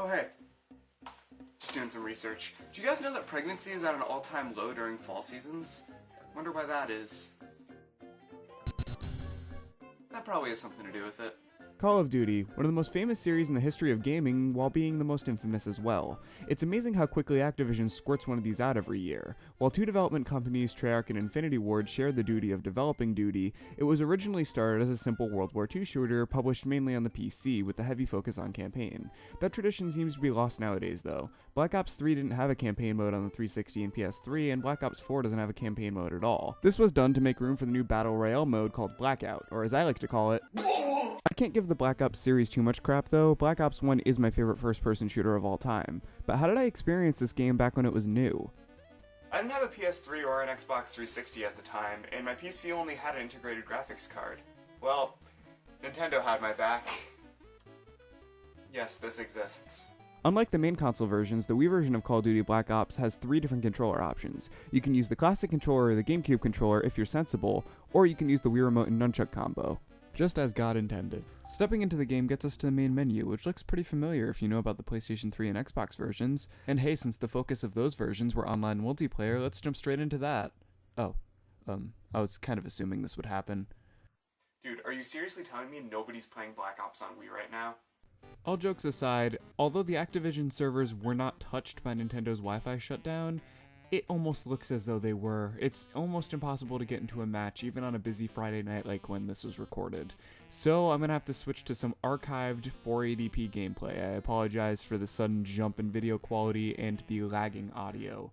Oh hey, just doing some research. Do you guys know that pregnancy is at an all-time low during fall seasons? Wonder why that is. That probably has something to do with it. Call of Duty, one of the most famous series in the history of gaming, while being the most infamous as well. It's amazing how quickly Activision squirts one of these out every year. While two development companies, Treyarch and Infinity Ward, share the duty of developing Duty, it was originally started as a simple World War II shooter published mainly on the PC, with a heavy focus on campaign. That tradition seems to be lost nowadays though. Black Ops 3 didn't have a campaign mode on the 360 and PS3, and Black Ops 4 doesn't have a campaign mode at all. This was done to make room for the new Battle Royale mode called Blackout, or as I like to call it, I can't give the Black Ops series too much crap though. Black Ops 1 is my favorite first-person shooter of all time. But how did I experience this game back when it was new? I didn't have a PS3 or an Xbox 360 at the time, and my PC only had an integrated graphics card. Well, Nintendo had my back. Yes, this exists. Unlike the main console versions, the Wii version of Call of Duty Black Ops has 3 different controller options. You can use the classic controller or the GameCube controller if you're sensible, or you can use the Wii Remote and Nunchuck combo. Just as God intended. Stepping into the game gets us to the main menu, which looks pretty familiar if you know about the PlayStation 3 and Xbox versions. And hey, since the focus of those versions were online multiplayer, let's jump straight into that. Oh, I was kind of assuming this would happen. Dude, are you seriously telling me nobody's playing Black Ops on Wii right now? All jokes aside, although the Activision servers were not touched by Nintendo's Wi-Fi shutdown, it almost looks as though they were. It's almost impossible to get into a match, even on a busy Friday night like when this was recorded. So I'm gonna have to switch to some archived 480p gameplay. I apologize for the sudden jump in video quality and the lagging audio.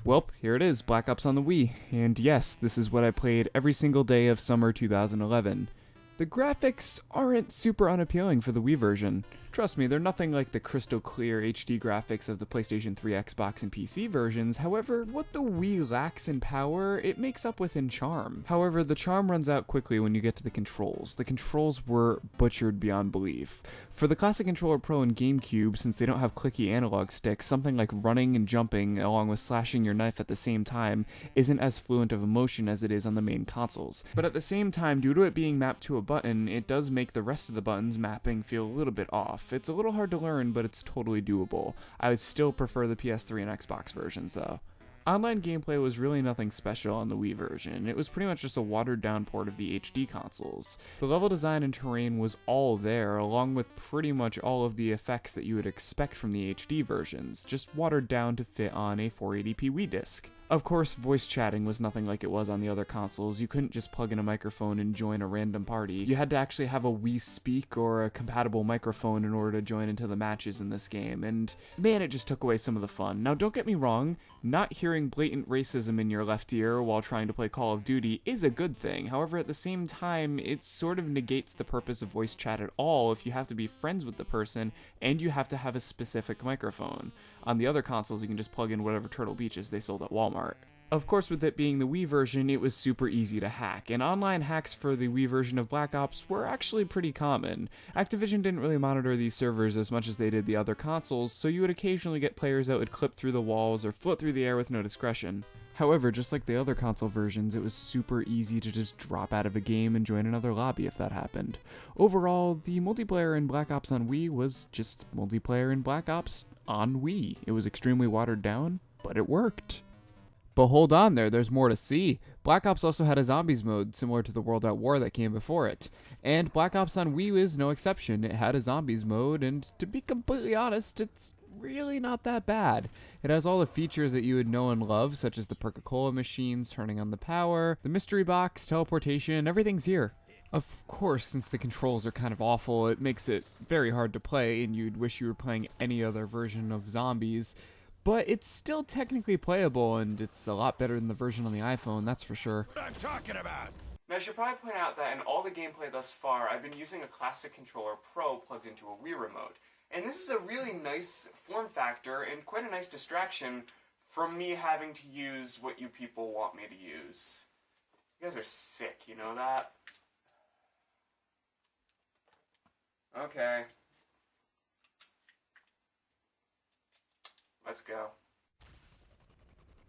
Well, here it is, Black Ops on the Wii. And yes, this is what I played every single day of summer 2011. The graphics aren't super unappealing for the Wii version. Trust me, they're nothing like the crystal clear HD graphics of the PlayStation 3, Xbox, and PC versions. However, what the Wii lacks in power, it makes up with in charm. However, the charm runs out quickly when you get to the controls. The controls were butchered beyond belief. For the Classic Controller Pro and GameCube, since they don't have clicky analog sticks, something like running and jumping along with slashing your knife at the same time isn't as fluent of a motion as it is on the main consoles. But at the same time, due to it being mapped to a button, it does make the rest of the buttons mapping feel a little bit off. It's a little hard to learn, but it's totally doable. I would still prefer the PS3 and Xbox versions though. Online gameplay was really nothing special on the Wii version. It was pretty much just a watered down port of the HD consoles. The level design and terrain was all there, along with pretty much all of the effects that you would expect from the HD versions, just watered down to fit on a 480p Wii disc. Of course, voice chatting was nothing like it was on the other consoles. You couldn't just plug in a microphone and join a random party. You had to actually have a Wii Speak or a compatible microphone in order to join into the matches in this game, and man, it just took away some of the fun. Now, don't get me wrong, not hearing blatant racism in your left ear while trying to play Call of Duty is a good thing. However, at the same time, it sort of negates the purpose of voice chat at all if you have to be friends with the person and you have to have a specific microphone. On the other consoles, you can just plug in whatever Turtle Beaches they sold at Walmart. Of course, with it being the Wii version, it was super easy to hack, and online hacks for the Wii version of Black Ops were actually pretty common. Activision didn't really monitor these servers as much as they did the other consoles, so you would occasionally get players that would clip through the walls or float through the air with no discretion. However, just like the other console versions, it was super easy to just drop out of a game and join another lobby if that happened. Overall, the multiplayer in Black Ops on Wii was just multiplayer in Black Ops on Wii. It was extremely watered down, but it worked. But hold on there's more to see. Black Ops also had a zombies mode, similar to the World at War that came before it. And Black Ops on Wii is no exception. It had a zombies mode, and to be completely honest, it's really not that bad. It has all the features that you would know and love, such as the Perca-Cola machines, turning on the power, the mystery box, teleportation, everything's here. Of course, since the controls are kind of awful, it makes it very hard to play, and you'd wish you were playing any other version of zombies. But it's still technically playable, and it's a lot better than the version on the iPhone, that's for sure. What I'm talking about. Now, I should probably point out that in all the gameplay thus far, I've been using a Classic Controller Pro plugged into a Wii Remote. And this is a really nice form factor and quite a nice distraction from me having to use what you people want me to use. You guys are sick, you know that? Okay. Let's go.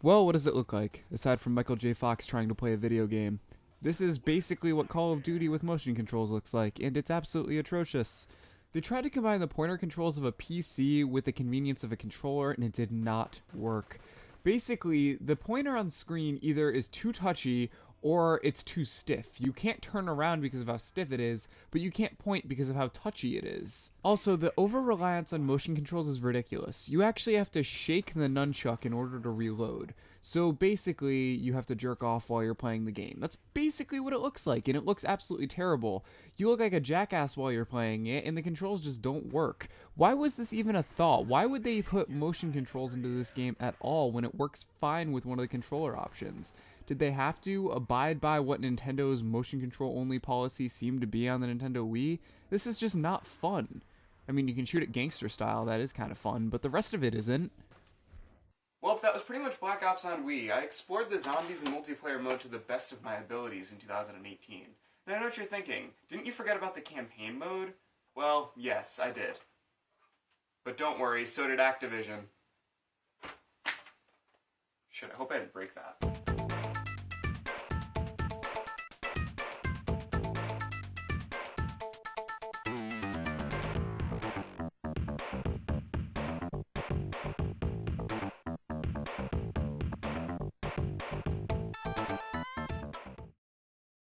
Well, what does it look like, aside from Michael J. Fox trying to play a video game? This is basically what Call of Duty with motion controls looks like, and it's absolutely atrocious. They tried to combine the pointer controls of a PC with the convenience of a controller, and it did not work. Basically, the pointer on screen either is too touchy or it's too stiff. You can't turn around because of how stiff it is, but you can't point because of how touchy it is. Also, the over-reliance on motion controls is ridiculous. You actually have to shake the nunchuck in order to reload. So basically, you have to jerk off while you're playing the game. That's basically what it looks like, and it looks absolutely terrible. You look like a jackass while you're playing it, and the controls just don't work. Why was this even a thought? Why would they put motion controls into this game at all when it works fine with one of the controller options? Did they have to abide by what Nintendo's motion control only policy seemed to be on the Nintendo Wii? This is just not fun. I mean, you can shoot it gangster style, that is kind of fun, but the rest of it isn't. Well, that was pretty much Black Ops on Wii. I explored the zombies and multiplayer mode to the best of my abilities in 2018. And I know what you're thinking. Didn't you forget about the campaign mode? Well, yes, I did. But don't worry, so did Activision. Shit, I hope I didn't break that.